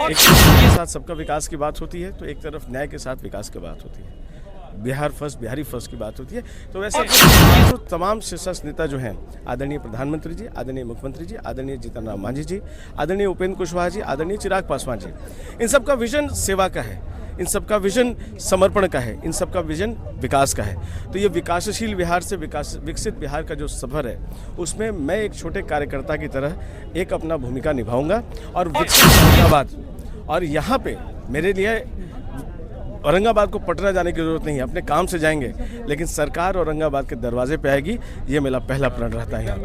एक के साथ सबका विकास की बात होती है तो एक तरफ न्याय के साथ विकास की बात होती है, बिहार फर्स्ट, बिहारी फर्स्ट की बात होती है। तो वैसे जो तमाम शीर्षस्थ नेता जो हैं, आदरणीय प्रधानमंत्री जी, आदरणीय मुख्यमंत्री जी, आदरणीय जीतन राम मांझी जी, आदरणीय उपेंद्र कुशवाहा जी, आदरणीय चिराग पासवान जी, इन सबका विजन सेवा का है, इन सबका विजन समर्पण का है, इन सबका विजन विकास का है। तो ये विकासशील बिहार से विकसित बिहार का जो सफ़र है, उसमें मैं एक छोटे कार्यकर्ता की तरह एक अपना भूमिका निभाऊंगा और विकसित औरंगाबाद, और यहाँ पे मेरे लिए औरंगाबाद को पटना जाने की जरूरत नहीं है, अपने काम से जाएंगे, लेकिन सरकार औरंगाबाद के दरवाजे पे आएगी। ये मेरा पहला प्रण रहता है।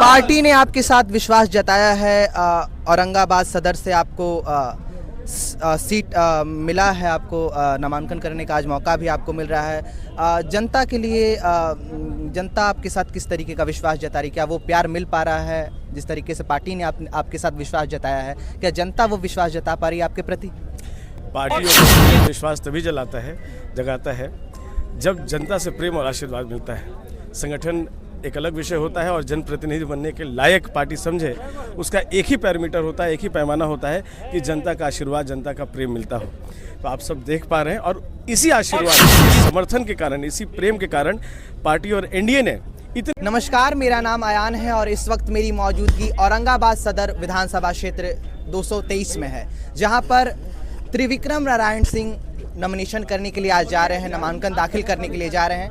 पार्टी ने आपके साथ विश्वास जताया है। औरंगाबाद सदर से आपको सीट मिला है, आपको नामांकन करने का आज मौका भी आपको मिल रहा है। जनता के लिए जनता आपके साथ किस तरीके का विश्वास जता रही है? क्या वो प्यार मिल पा रहा है जिस तरीके से पार्टी ने आपके साथ विश्वास जताया है? क्या जनता वो विश्वास जता पा रही है आपके प्रति? पार्टी विश्वास तभी जगाता है जब जनता से प्रेम और आशीर्वाद मिलता है। संगठन एक अलग विषय होता है और जनप्रतिनिधि बनने के लायक पार्टी समझे, उसका एक ही पैरामीटर होता है, एक ही पैमाना होता है कि जनता का आशीर्वाद, जनता का प्रेम मिलता हो। तो आप सब देख पा रहे हैं, और इसी आशीर्वाद, इसी समर्थन के कारण, इसी प्रेम के कारण पार्टी और एनडीए ने नमस्कार, मेरा नाम अयान है और इस वक्त मेरी मौजूदगी औरंगाबाद सदर विधानसभा क्षेत्र 223 में है, जहां पर त्रिविक्रम नारायण सिंह नॉमिनेशन करने के लिए आज जा रहे हैं, नामांकन दाखिल करने के लिए जा रहे हैं।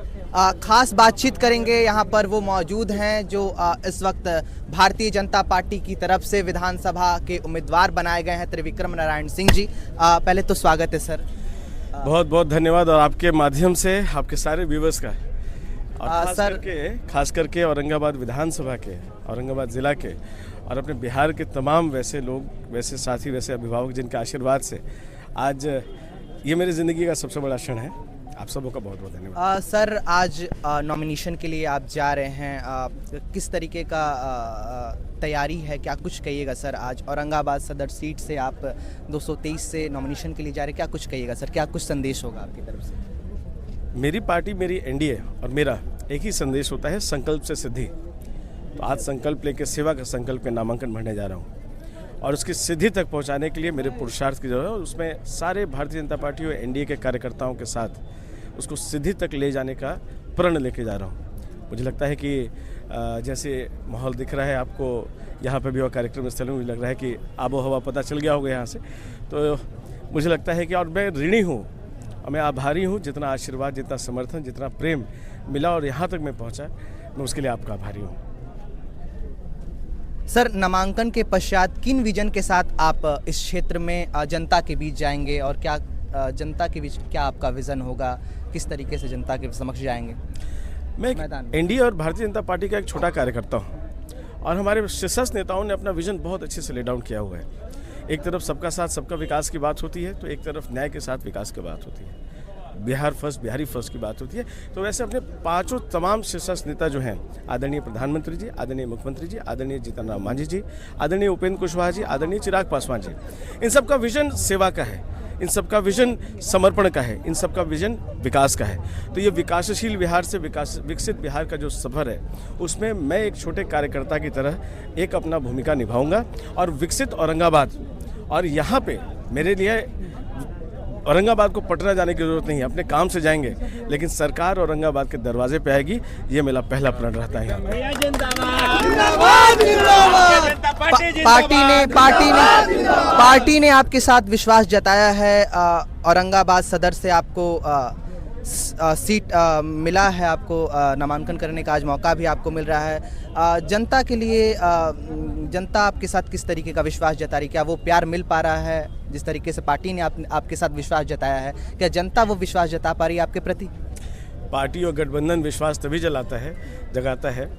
खास बातचीत करेंगे। यहाँ पर वो मौजूद हैं जो इस वक्त भारतीय जनता पार्टी की तरफ से विधानसभा के उम्मीदवार बनाए गए हैं, त्रिविक्रम नारायण सिंह जी। पहले तो स्वागत है सर। बहुत बहुत धन्यवाद, और आपके माध्यम से आपके सारे व्यूवर्स का, और खास करके औरंगाबाद विधानसभा के, औरंगाबाद ज़िला के, और अपने बिहार के तमाम वैसे लोग, वैसे साथी, वैसे अभिभावक जिनके आशीर्वाद से आज ये मेरी ज़िंदगी का सबसे बड़ा क्षण है। आप सबों का बहुत बहुत धन्यवाद। सर, आज नॉमिनेशन के लिए आप जा रहे हैं, किस तरीके का तैयारी है? क्या कुछ कहिएगा सर? आज औरंगाबाद सदर सीट से आप 223 से नॉमिनेशन के लिए जा रहे हैं, क्या कुछ कहिएगा सर? क्या कुछ संदेश होगा आपकी तरफ से? मेरी पार्टी, मेरी एनडीए और मेरा एक ही संदेश होता है, संकल्प से सिद्धि। तो आज संकल्प लेकर, सेवा का संकल्प के नामांकन भरने जा रहा हूँ, और उसकी सिद्धि तक पहुँचाने के लिए मेरे पुरुषार्थ की जरूरत है, और उसमें सारे भारतीय जनता पार्टी और एनडीए के कार्यकर्ताओं के साथ उसको सिद्धि तक ले जाने का प्रण लेके जा रहा हूँ। मुझे लगता है कि जैसे माहौल दिख रहा है आपको यहाँ पर भी, और कार्यक्रम स्थल में मुझे लग रहा है कि आबो हवा पता चल गया होगा यहाँ से, तो मुझे लगता है कि, और मैं ऋणी हूँ और मैं आभारी हूँ, जितना आशीर्वाद, जितना समर्थन, जितना प्रेम मिला और यहाँ तक मैं पहुँचा, मैं उसके लिए आपका आभारी हूँ। सर, नामांकन के पश्चात किन विजन के साथ आप इस क्षेत्र में जनता के बीच जाएंगे, और क्या जनता के बीच क्या आपका विज़न होगा? किस तरीके से जनता के समक्ष जाएंगे? मैं एनडीए और भारतीय जनता पार्टी का एक छोटा कार्यकर्ता हूँ, और हमारे शीर्षस्थ नेताओं ने अपना विजन बहुत अच्छे से ले डाउन किया हुआ है। एक तरफ सबका साथ, सबका विकास की बात होती है तो एक तरफ न्याय के साथ विकास की बात होती है, बिहार फर्स्ट, बिहारी फर्स्ट की बात होती है। तो वैसे अपने पांचों तमाम शीर्षस्थ नेता जो हैं, आदरणीय प्रधानमंत्री जी, आदरणीय मुख्यमंत्री जी, आदरणीय जीतन राम मांझी जी, आदरणीय उपेंद्र कुशवाहा जी, आदरणीय चिराग पासवान जी, इन सबका विजन सेवा का है, इन सबका विजन समर्पण का है, इन सबका विजन विकास का है। तो ये विकासशील बिहार से विकसित बिहार का जो सफ़र है, उसमें मैं एक छोटे कार्यकर्ता की तरह एक अपना भूमिका निभाऊंगा, और विकसित औरंगाबाद, और यहाँ पे मेरे लिए औरंगाबाद को पटना जाने की जरूरत नहीं है, अपने काम से जाएंगे, लेकिन सरकार औरंगाबाद के दरवाजे पे आएगी। ये मेरा पहला प्रण रहता है। पार्टी ने आपके साथ विश्वास जताया है। औरंगाबाद सदर से आपको सीट मिला है, आपको नामांकन करने का आज मौका भी आपको मिल रहा है। जनता के लिए जनता आपके साथ किस तरीके का विश्वास जता रही है? क्या वो प्यार मिल पा रहा है जिस तरीके से पार्टी ने आपके साथ विश्वास जताया है? क्या जनता वो विश्वास जता पा रही है आपके प्रति? पार्टी और गठबंधन विश्वास तभी जगाता है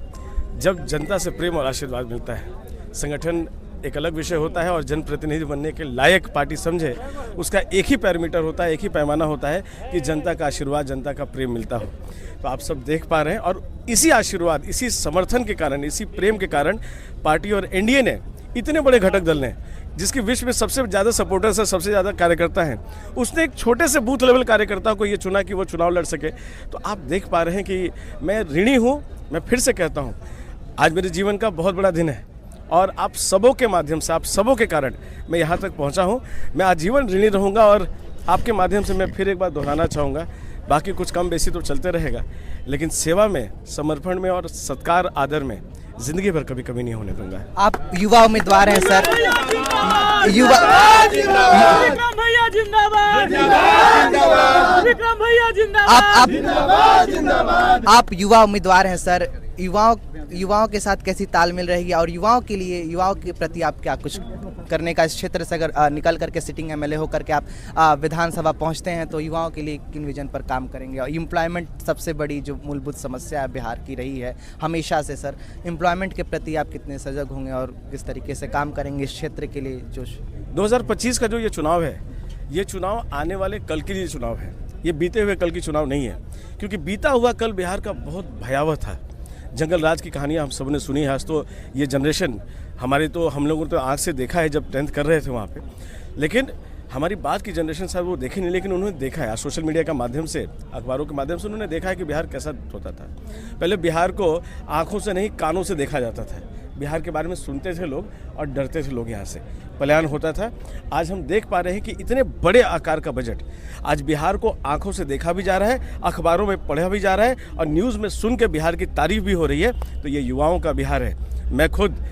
जब जनता से प्रेम और आशीर्वाद मिलता है। संगठन एक अलग विषय होता है और जनप्रतिनिधि बनने के लायक पार्टी समझे, उसका एक ही पैरामीटर होता है, एक ही पैमाना होता है कि जनता का आशीर्वाद, जनता का प्रेम मिलता हो। तो आप सब देख पा रहे हैं, और इसी आशीर्वाद, इसी समर्थन के कारण, इसी प्रेम के कारण पार्टी और एनडीए ने, इतने बड़े घटक दल ने, जिसकी विश्व में सबसे ज़्यादा सपोर्टर्स है, सबसे ज़्यादा कार्यकर्ता हैं, उसने एक छोटे से बूथ लेवल कार्यकर्ता को ये चुना कि वो चुनाव लड़ सके। तो आप देख पा रहे हैं कि मैं ऋणी हूँ। मैं फिर से कहता हूँ, आज मेरे जीवन का बहुत बड़ा दिन है और आप सबों के माध्यम से, आप सबों के कारण मैं यहाँ तक पहुँचा हूँ। मैं आजीवन ऋणी रहूँगा और आपके माध्यम से मैं फिर एक बार दोहराना चाहूँगा, बाकी कुछ कम बेसी तो चलते रहेगा, लेकिन सेवा में, समर्पण में और सत्कार आदर में जिंदगी भर कभी कभी नहीं होने दूंगा। आप युवा उम्मीदवार हैं सर, युवा विक्रम भैया जिंदाबाद, विक्रम भैया जिंदाबाद। आप युवा उम्मीदवार हैं सर, युवाओं के साथ कैसी तालमेल रहेगी और युवाओं के लिए, युवाओं के प्रति आप क्या कुछ करने का, इस क्षेत्र से अगर निकल करके सिटिंग एमएलए होकर के आप विधानसभा पहुंचते हैं तो युवाओं के लिए किन विजन पर काम करेंगे? और एम्प्लॉयमेंट सबसे बड़ी जो मूलभूत समस्या है बिहार की रही है हमेशा से सर, एम्प्लॉयमेंट के प्रति आप कितने सजग होंगे और किस तरीके से काम करेंगे इस क्षेत्र के लिए? जो 2025 का जो ये चुनाव है, ये चुनाव आने वाले कल के लिए चुनाव है, ये बीते हुए कल की चुनाव नहीं है, क्योंकि बीता हुआ कल बिहार का बहुत भयावह था। जंगल राज की कहानियाँ हम सब ने सुनी है। आज तो ये जनरेशन हमारे, तो हम लोगों ने तो आँख से देखा है जब 10th कर रहे थे वहाँ पे, लेकिन हमारी बात की जनरेशन शायद वो देखे नहीं, लेकिन उन्होंने देखा है। आज सोशल मीडिया के माध्यम से, अखबारों के माध्यम से उन्होंने देखा है कि बिहार कैसा होता था। पहले बिहार को आँखों से नहीं, कानों से देखा जाता था। बिहार के बारे में सुनते थे लोग और डरते थे लोग, यहाँ से पलायन होता था। आज हम देख पा रहे हैं कि इतने बड़े आकार का बजट आज बिहार को आंखों से देखा भी जा रहा है, अखबारों में पढ़ा भी जा रहा है और न्यूज़ में सुन के बिहार की तारीफ भी हो रही है। तो ये युवाओं का बिहार है। मैं खुद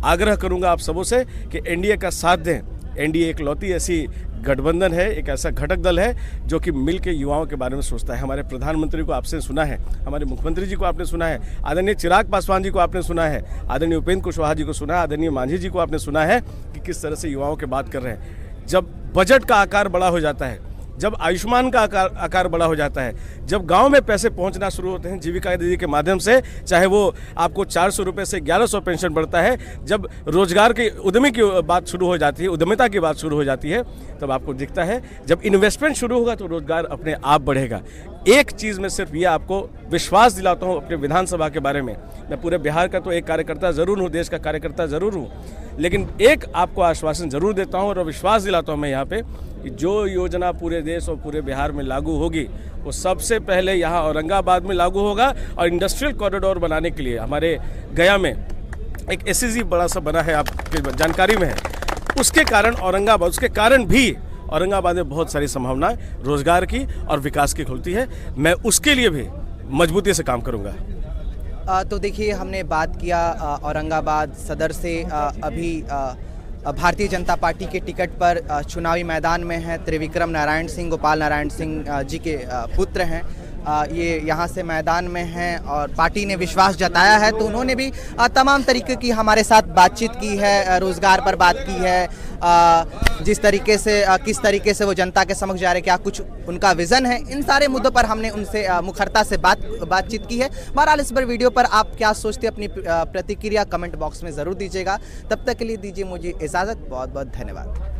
आग्रह करूंगा आप सबों से कि एनडीए का साथ दें। एनडीए एक लौती ऐसी गठबंधन है, एक ऐसा घटक दल है जो कि मिल के युवाओं के बारे में सोचता है। हमारे प्रधानमंत्री को आपसे सुना है, हमारे मुख्यमंत्री जी को आपने सुना है, आदरणीय चिराग पासवान जी को आपने सुना है, आदरणीय उपेंद्र कुशवाहा जी को सुना है, आदरणीय मांझी जी को आपने सुना है कि किस तरह से युवाओं की बात कर रहे हैं। जब बजट का आकार बड़ा हो जाता है, जब आयुष्मान का आकार बड़ा हो जाता है, जब गांव में पैसे पहुंचना शुरू होते हैं जीविका दीदी के माध्यम से, चाहे वो आपको 400 रुपये से 1100 पेंशन बढ़ता है, जब रोजगार की उद्यमी की बात शुरू हो जाती है, उद्यमिता की बात शुरू हो जाती है, तब आपको दिखता है जब इन्वेस्टमेंट शुरू होगा तो रोजगार अपने आप बढ़ेगा। एक चीज़ में सिर्फ ये आपको विश्वास दिलाता हूँ अपने विधानसभा के बारे में, मैं पूरे बिहार का तो एक कार्यकर्ता ज़रूर हूँ, देश का कार्यकर्ता ज़रूर हूँ, लेकिन एक आपको आश्वासन ज़रूर देता हूँ और विश्वास दिलाता हूँ मैं यहाँ पे कि जो योजना पूरे देश और पूरे बिहार में लागू होगी वो सबसे पहले यहाँ औरंगाबाद में लागू होगा। और इंडस्ट्रियल कॉरिडोर बनाने के लिए हमारे गया में एक एसईजी बड़ा सा बना है, आपकी जानकारी में है, उसके कारण औरंगाबाद, उसके कारण भी औरंगाबाद में बहुत सारी संभावनाएं रोजगार की और विकास की खुलती है। मैं उसके लिए भी मजबूती से काम करूंगा। तो देखिए, हमने बात किया औरंगाबाद सदर से। अभी भारतीय जनता पार्टी के टिकट पर चुनावी मैदान में हैं त्रिविक्रम नारायण सिंह, गोपाल नारायण सिंह जी के पुत्र हैं। ये यहाँ से मैदान में हैं और पार्टी ने विश्वास जताया है, तो उन्होंने भी तमाम तरीके की हमारे साथ बातचीत की है, रोज़गार पर बात की है, जिस तरीके से किस तरीके से वो जनता के समक्ष जा रहे, क्या कुछ उनका विज़न है, इन सारे मुद्दों पर हमने उनसे मुखरता से बातचीत की है। बहरहाल इस पर वीडियो पर आप क्या सोचते हैं, अपनी प्रतिक्रिया कमेंट बॉक्स में ज़रूर दीजिएगा। तब तक के लिए दीजिए मुझे इजाज़त। बहुत बहुत धन्यवाद।